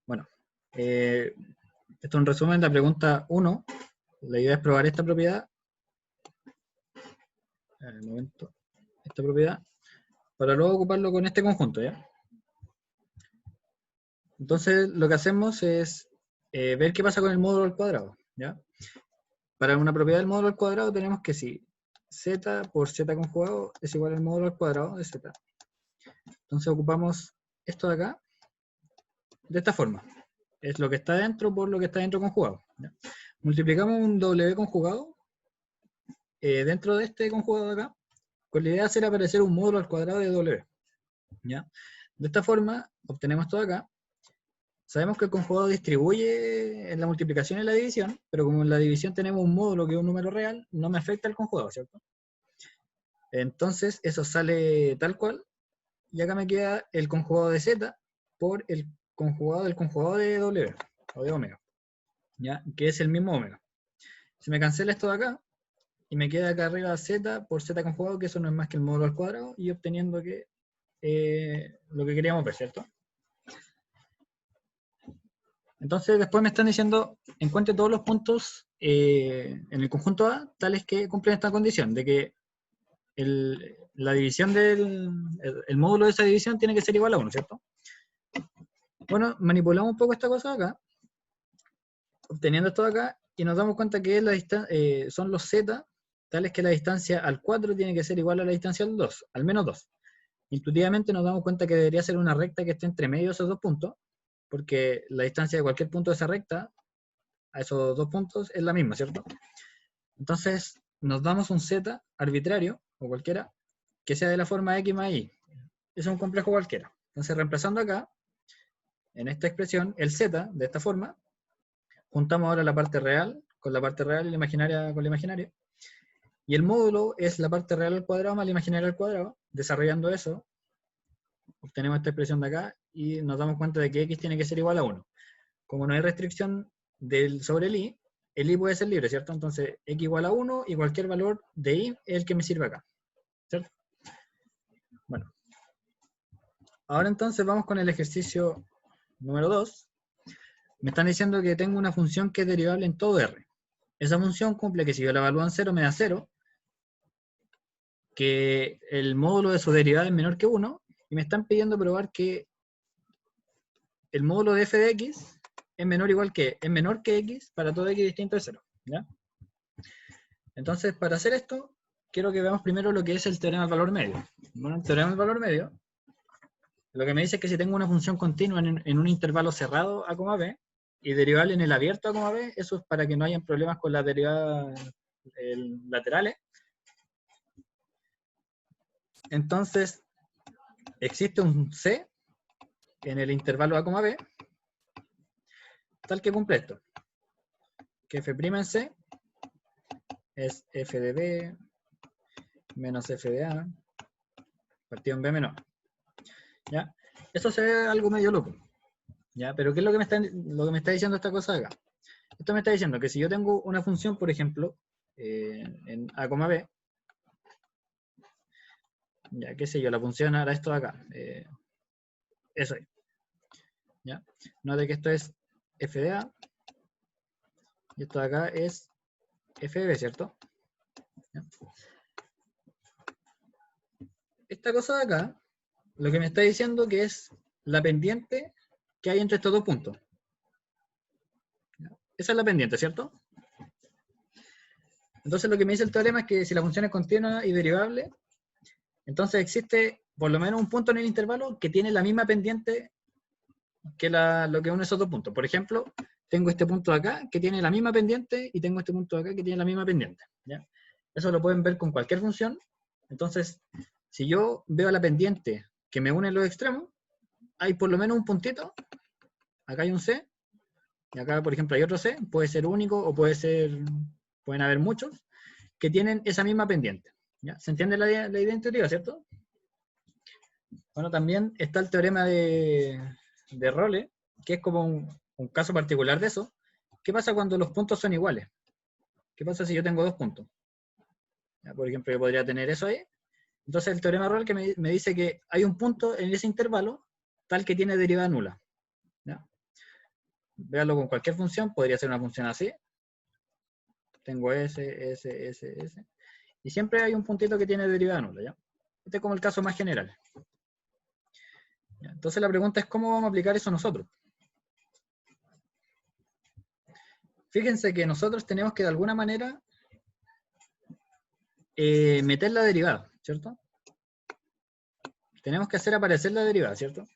Bueno, esto es un resumen de la pregunta 1. La idea es probar esta propiedad, esta propiedad, para luego ocuparlo con este conjunto, ¿ya? Entonces, lo que hacemos es ver qué pasa con el módulo al cuadrado, ¿ya? Para una propiedad del módulo al cuadrado tenemos que si z por z conjugado es igual al módulo al cuadrado de z. Entonces ocupamos esto de acá, de esta forma. Es lo que está dentro por lo que está dentro conjugado, ¿ya? Multiplicamos un W conjugado dentro de este conjugado de acá, con la idea de hacer aparecer un módulo al cuadrado de W, ¿ya? De esta forma, obtenemos esto de acá. Sabemos que el conjugado distribuye en la multiplicación y la división, pero como en la división tenemos un módulo que es un número real, no me afecta el conjugado, ¿cierto? Entonces, eso sale tal cual, y acá me queda el conjugado de z por el conjugado del conjugado de W, o de omega, ¿ya? Que es el mismo omega. Se me cancela esto de acá, y me queda acá arriba z por z conjugado, que eso no es más que el módulo al cuadrado, y obteniendo que lo que queríamos ver, ¿cierto? Entonces después me están diciendo, encuentre todos los puntos en el conjunto A, tales que cumplen esta condición, de que la división el módulo de esa división tiene que ser igual a 1, ¿cierto? Bueno, manipulamos un poco esta cosa acá, obteniendo esto de acá, y nos damos cuenta que son los z, tales que la distancia al 4 tiene que ser igual a la distancia al 2, al menos 2. Intuitivamente nos damos cuenta que debería ser una recta que esté entre medio de esos dos puntos, porque la distancia de cualquier punto de esa recta a esos dos puntos es la misma, ¿cierto? Entonces nos damos un z arbitrario, o cualquiera, que sea de la forma x más y. Es un complejo cualquiera. Entonces reemplazando acá, en esta expresión, el z, de esta forma, juntamos ahora la parte real con la parte real y la imaginaria con la imaginaria, y el módulo es la parte real al cuadrado más la imaginaria al cuadrado. Desarrollando eso, obtenemos esta expresión de acá, y nos damos cuenta de que x tiene que ser igual a 1. Como no hay restricción sobre el i puede ser libre, ¿cierto? Entonces, x igual a 1 y cualquier valor de i es el que me sirve acá, ¿cierto? Bueno. Ahora entonces vamos con el ejercicio número 2. Me están diciendo que tengo una función que es derivable en todo R. Esa función cumple que si yo la evalúo en 0 me da 0, que el módulo de su derivada es menor que 1, y me están pidiendo probar que el módulo de f de x es menor que x para todo x distinto de 0, ¿ya? Entonces, para hacer esto, quiero que veamos primero lo que es el teorema del valor medio. Bueno, el teorema del valor medio, lo que me dice es que si tengo una función continua en un intervalo cerrado a, b, y derivable en el abierto a, b, eso es para que no hayan problemas con las derivadas laterales. Entonces, existe un c en el intervalo a, b, tal que cumple esto, que f' en c es f de b menos f de a partido en b menos a. ¿Ya? Eso se ve algo medio loco, ¿ya? Pero ¿qué es lo que me está diciendo esta cosa de acá? Esto me está diciendo que si yo tengo una función, por ejemplo, en a, b, ya, qué sé yo, la función hará esto de acá, eso ahí, ¿ya? Note que esto es f de a, y esto de acá es f de b, ¿cierto? ¿Ya? Esta cosa de acá, lo que me está diciendo que es la pendiente que hay entre estos dos puntos. ¿Ya? Esa es la pendiente, ¿cierto? Entonces lo que me dice el teorema es que si la función es continua y derivable, entonces existe por lo menos un punto en el intervalo que tiene la misma pendiente que lo que une esos dos puntos. Por ejemplo, tengo este punto de acá que tiene la misma pendiente y tengo este punto de acá que tiene la misma pendiente, ¿ya? Eso lo pueden ver con cualquier función. Entonces, si yo veo la pendiente que me une los extremos, hay por lo menos un puntito, acá hay un C, y acá, por ejemplo, hay otro C, puede ser único o pueden haber muchos, que tienen esa misma pendiente, ¿ya? ¿Se entiende la idea intuitiva, cierto? Bueno, también está el teorema de Role, que es como un caso particular de eso. ¿Qué pasa cuando los puntos son iguales? ¿Qué pasa si yo tengo dos puntos? ¿Ya? Por ejemplo, yo podría tener eso ahí. Entonces el teorema de Role que me dice que hay un punto en ese intervalo tal que tiene derivada nula, ¿ya? véalo con cualquier función, podría ser una función así. Tengo S. Y siempre hay un puntito que tiene derivada nula, ¿ya? Este es como el caso más general. ¿Ya? Entonces la pregunta es, ¿cómo vamos a aplicar eso nosotros? Fíjense que nosotros tenemos que de alguna manera meter la derivada, ¿cierto? Tenemos que hacer aparecer la derivada, ¿cierto?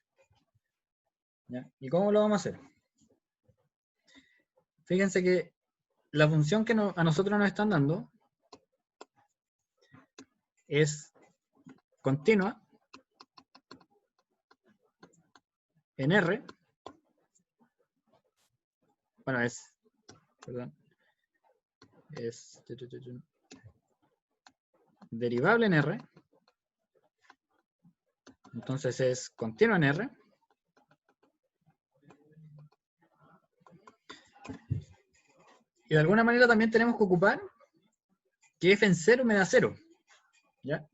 ¿Ya? ¿Y cómo lo vamos a hacer? Fíjense que la función que a nosotros nos están dando es continua en R. Bueno, perdón, es derivable en R. Entonces es continua en R. Y de alguna manera también tenemos que ocupar que f en 0 me da 0. ¿Ya?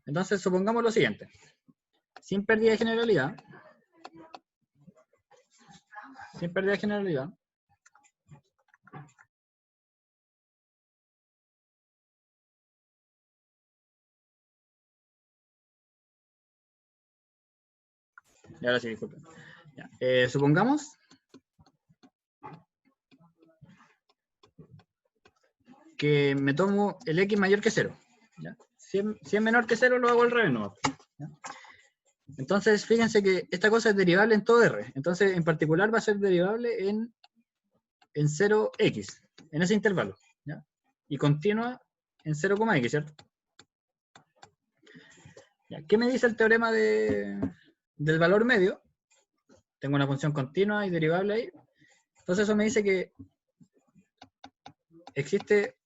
Entonces supongamos lo siguiente. Sin pérdida de generalidad. Sin pérdida de generalidad. Y ahora sí, disculpen. Ya. Supongamos que me tomo el x mayor que 0. ¿Ya? Si es menor que 0, lo hago al revés, ¿no? ¿Ya? Entonces, fíjense que esta cosa es derivable en todo R. Entonces, en particular va a ser derivable en 0x, en ese intervalo. ¿Ya? Y continua en 0,x, ¿cierto? ¿Ya? ¿Qué me dice el teorema del valor medio? Tengo una función continua y derivable ahí. Entonces eso me dice que existe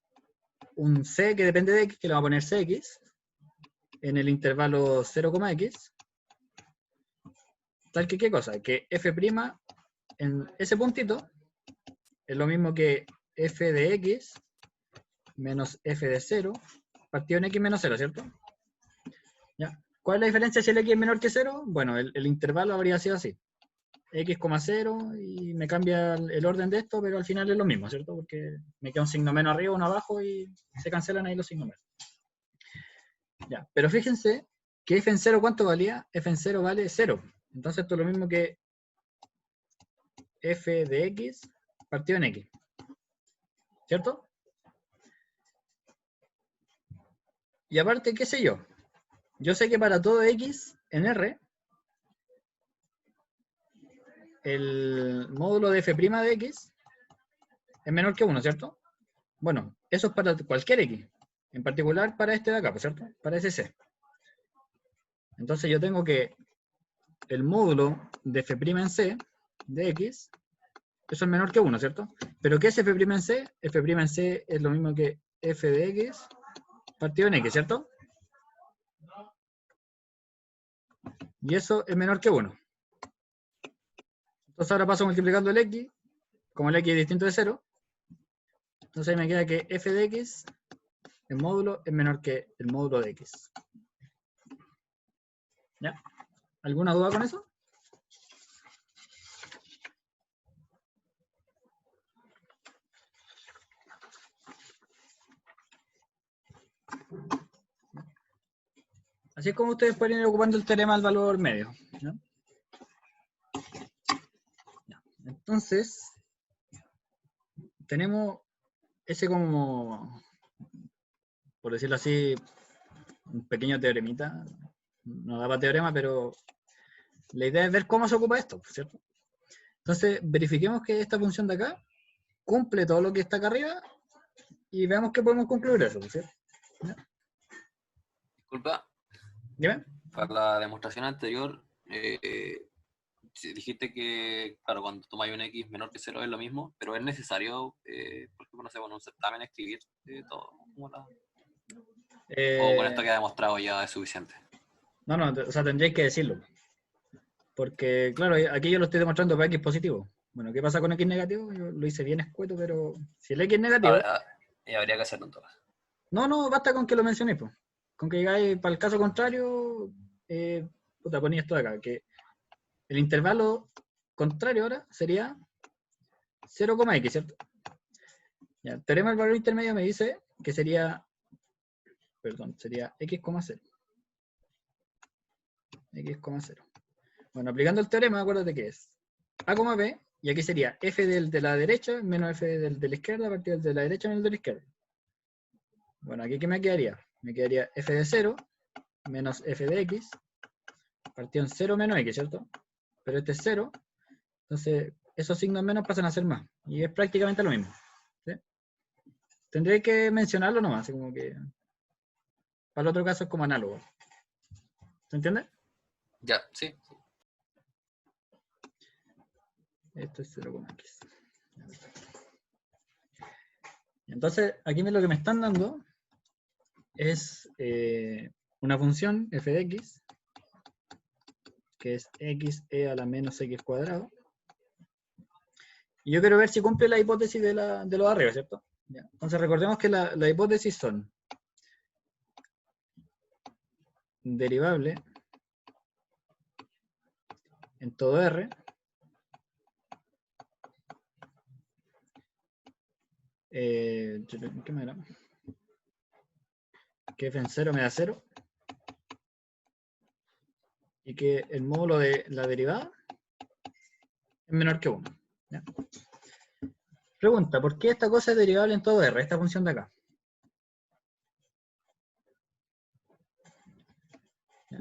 un c que depende de x, que le vamos a poner cx, en el intervalo 0,x, tal que, ¿qué cosa? Que f' en ese puntito es lo mismo que f de x menos f de 0 partido en x menos 0, ¿cierto? ¿Ya? ¿Cuál es la diferencia si el x es menor que 0? Bueno, el intervalo habría sido así. X, 0 y me cambia el orden de esto, pero al final es lo mismo, ¿cierto? Porque me queda un signo menos arriba, uno abajo y se cancelan ahí los signos menos. Ya, pero fíjense que f en 0, ¿cuánto valía? F en 0 vale 0. Entonces esto es lo mismo que f de x partido en x. ¿Cierto? Y aparte, ¿qué sé yo? Yo sé que para todo x en R, el módulo de f' de x es menor que 1, ¿cierto? Bueno, eso es para cualquier x. En particular para este de acá, ¿cierto? Para ese c. Entonces yo tengo que el módulo de f' en c de x, eso es menor que 1, ¿cierto? Pero ¿qué es f' en c? F' en c es lo mismo que f de x partido en x, ¿cierto? Y eso es menor que 1. Entonces ahora paso multiplicando el x, como el x es distinto de 0. Entonces ahí me queda que f de x, el módulo, es menor que el módulo de x. ¿Ya? ¿Alguna duda con eso? Así es como ustedes pueden ir ocupando el teorema del valor medio. ¿No? Entonces, tenemos ese como, por decirlo así, un pequeño teoremita. No da para teorema, pero la idea es ver cómo se ocupa esto, ¿cierto? Entonces, verifiquemos que esta función de acá cumple todo lo que está acá arriba y veamos que podemos concluir eso, ¿cierto? ¿Ya? Disculpa, Dime. para la demostración anterior, dijiste que, claro, cuando tomáis un X menor que 0 es lo mismo, pero es necesario, por ejemplo, no sé, con un certamen escribir todo. O con esto que ha demostrado ya es suficiente. No, o sea, tendréis que decirlo. Porque, claro, aquí yo lo estoy demostrando para X positivo. Bueno, ¿qué pasa con X negativo? Yo lo hice bien escueto, pero si el X es negativo... Habría que hacerlo en todo caso. No, basta con que lo mencionéis, pues. Con que digáis, para el caso contrario, puta, ponéis esto de acá, que el intervalo contrario ahora sería 0,x, ¿cierto? Ya, el teorema del valor intermedio me dice que sería, perdón, sería x,0. X,0. Bueno, aplicando el teorema, acuérdate que es a, b, y aquí sería f del de la derecha menos f del de la izquierda partido del de la derecha menos el de la izquierda. Bueno, aquí ¿qué me quedaría? Me quedaría f de 0 menos f de x partido en 0 menos x, ¿cierto? Pero este es 0, entonces esos signos menos pasan a ser más, y es prácticamente lo mismo. ¿Sí? Tendré que mencionarlo nomás, así como que para el otro caso es como análogo. ¿Se entiende? Ya, sí. Esto es 0,x. Entonces, aquí lo que me están dando es una función f de x, que es xe a la menos x cuadrado. Y yo quiero ver si cumple la hipótesis de lo de arriba, ¿cierto? Ya. Entonces recordemos que la hipótesis son derivable en todo R, ¿qué manera? Que f en 0 me da 0, y que el módulo de la derivada es menor que 1. ¿Ya? Pregunta, ¿por qué esta cosa es derivable en todo R, esta función de acá? ¿Ya?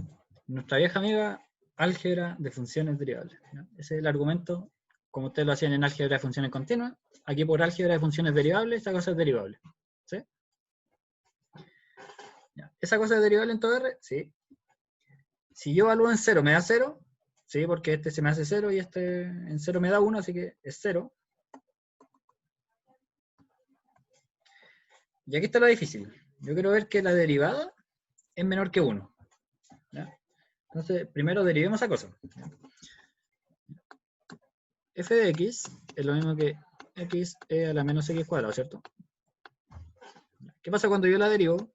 Nuestra vieja amiga álgebra de funciones derivables. ¿Ya? Ese es el argumento, como ustedes lo hacían en álgebra de funciones continuas. Aquí por álgebra de funciones derivables, esta cosa es derivable. ¿Sí? ¿Ya? ¿Esa cosa es derivable en todo R? Sí. Si yo evalúo en 0, ¿me da 0? Sí, porque este se me hace 0 y este en 0 me da 1, así que es 0. Y aquí está lo difícil. Yo quiero ver que la derivada es menor que 1. ¿Ya? Entonces, primero derivemos esa cosa. F de x es lo mismo que x e a la menos x cuadrado, ¿cierto? ¿Qué pasa cuando yo la derivo?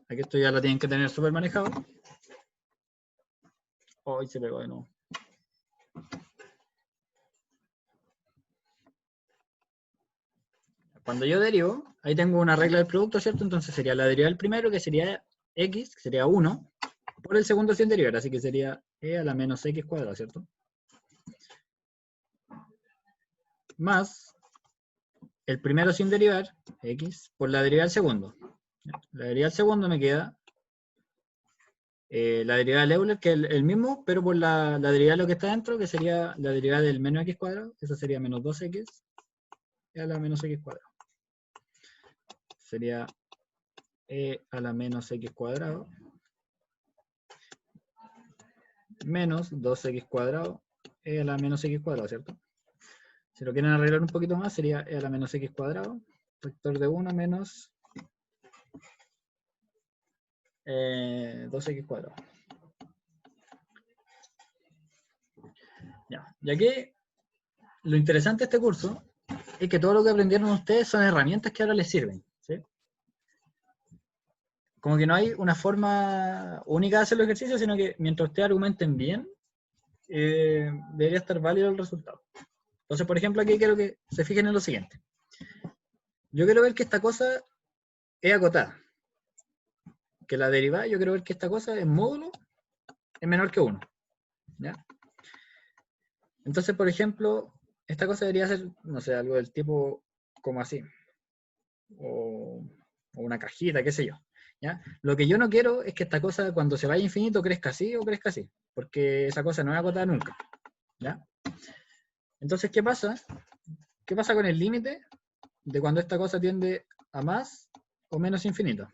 Aquí esto ya lo tienen que tener súper manejado. Hoy se pegó de nuevo. Cuando yo derivo, ahí tengo una regla del producto, ¿cierto? Entonces sería la derivada del primero, que sería x, que sería 1, por el segundo sin derivar, así que sería e a la menos x cuadrado, ¿cierto? Más el primero sin derivar, x, por la derivada del segundo. La derivada del segundo me queda la derivada de Euler, que es el mismo, pero por la derivada de lo que está dentro, que sería la derivada del menos x cuadrado, eso sería menos 2x a la menos x cuadrado. Sería e a la menos x cuadrado menos 2x cuadrado e a la menos x cuadrado, ¿cierto? Si lo quieren arreglar un poquito más, sería e a la menos x cuadrado, factor de 1 menos 2x cuadrado. Ya. Y aquí, lo interesante de este curso es que todo lo que aprendieron ustedes son herramientas que ahora les sirven, ¿sí? Como que no hay una forma única de hacer los ejercicios, sino que mientras ustedes argumenten bien, debería estar válido el resultado. Entonces, por ejemplo, aquí quiero que se fijen en lo siguiente. Yo quiero ver que esta cosa es acotada. Que la derivada, yo quiero ver que esta cosa en módulo es menor que 1. ¿Ya? Entonces, por ejemplo, esta cosa debería ser, no sé, algo del tipo como así. O una cajita, qué sé yo. ¿Ya? Lo que yo no quiero es que esta cosa cuando se vaya a infinito crezca así o crezca así. Porque esa cosa no es acotada nunca. ¿Ya? Entonces, ¿qué pasa? ¿Qué pasa con el límite de cuando esta cosa tiende a más o menos infinito?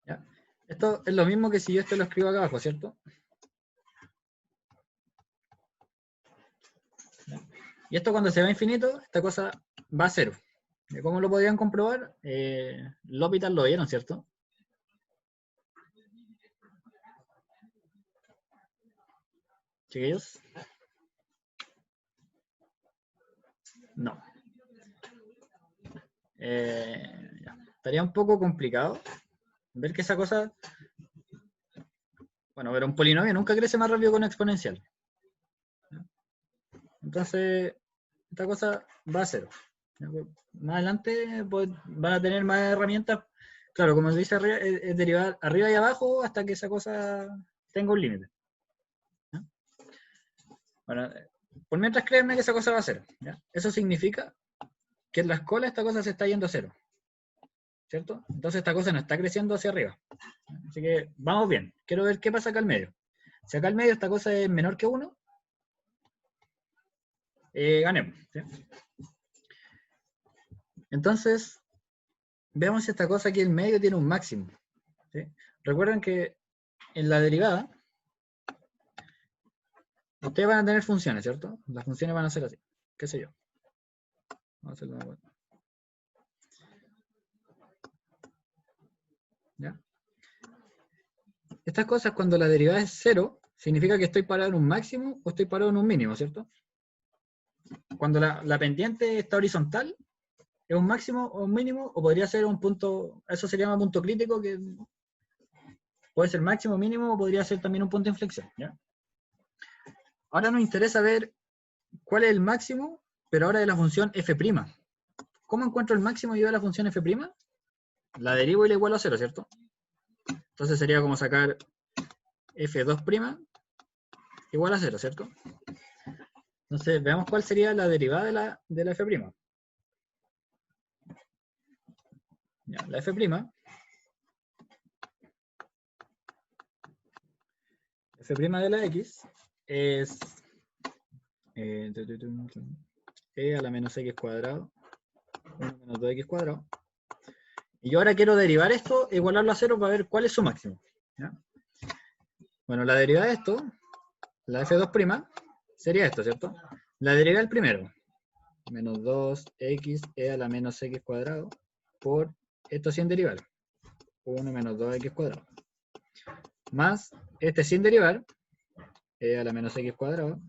¿Ya? Esto es lo mismo que si yo esto lo escribo acá abajo, ¿cierto? ¿Ya? Y esto cuando se va a infinito, esta cosa va a cero. ¿Cómo lo podrían comprobar? L'Hopital lo vieron, ¿cierto? Chiquillos. No. Ya. Estaría un poco complicado ver que esa cosa Bueno, pero un polinomio nunca crece más rápido que una exponencial. ¿Ya? Entonces, esta cosa va a 0. Más adelante pues, van a tener más herramientas. Claro, como se dice arriba, es derivar arriba y abajo hasta que esa cosa tenga un límite. ¿Ya? Bueno, por mientras créanme que esa cosa va a 0. ¿Ya? Eso significa que en la escuela esta cosa se está yendo a 0. ¿Cierto? Entonces esta cosa no está creciendo hacia arriba. Así que vamos bien. Quiero ver qué pasa acá al medio. Si acá al medio esta cosa es menor que 1, ganemos. ¿Sí? Entonces, veamos si esta cosa aquí en medio tiene un máximo. ¿Sí? Recuerden que en la derivada, ustedes van a tener funciones, ¿cierto? Las funciones van a ser así. ¿Qué sé yo? Vamos a hacerlo de nuevo. ¿Ya? Estas cosas, cuando la derivada es 0, significa que estoy parado en un máximo o estoy parado en un mínimo, ¿cierto? Cuando la pendiente está horizontal, es un máximo o un mínimo, o podría ser un punto, eso se llama punto crítico, que puede ser máximo, mínimo, o podría ser también un punto de inflexión. ¿Ya? Ahora nos interesa ver cuál es el máximo, pero ahora de la función f'. ¿Cómo encuentro el máximo yo de la función f'? La derivo y la igualo a 0, ¿cierto? Entonces sería como sacar f2' igual a 0, ¿cierto? Entonces veamos cuál sería la derivada de la f'. Ya, la f', f' de la x es e a la menos x cuadrado, 1 menos 2x cuadrado. Y yo ahora quiero derivar esto, igualarlo a 0 para ver cuál es su máximo. ¿Ya? Bueno, la derivada de esto, la f2', sería esto, ¿cierto? La derivada del primero, menos 2x e a la menos x cuadrado, por esto sin derivar, 1 menos 2x cuadrado. Más este sin derivar, e a la menos x cuadrado,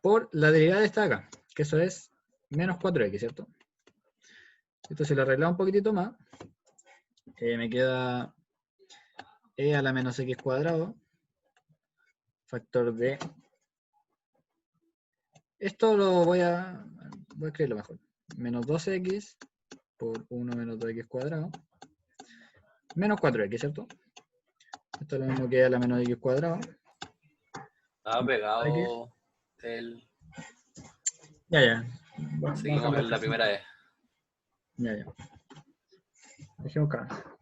por la derivada de esta de acá, que eso es menos 4x, ¿cierto? Esto si lo arreglamos un poquitito más, me queda e a la menos x cuadrado, factor de... Esto lo voy a escribirlo mejor. Menos 2x por 1 menos 2x cuadrado, menos 4x, ¿cierto? Esto es lo mismo que a la menos x cuadrado. Estaba X. pegado el... Ya, ya. Bueno, Seguimos en la primera vez. Ya, ya. Dejemos acá.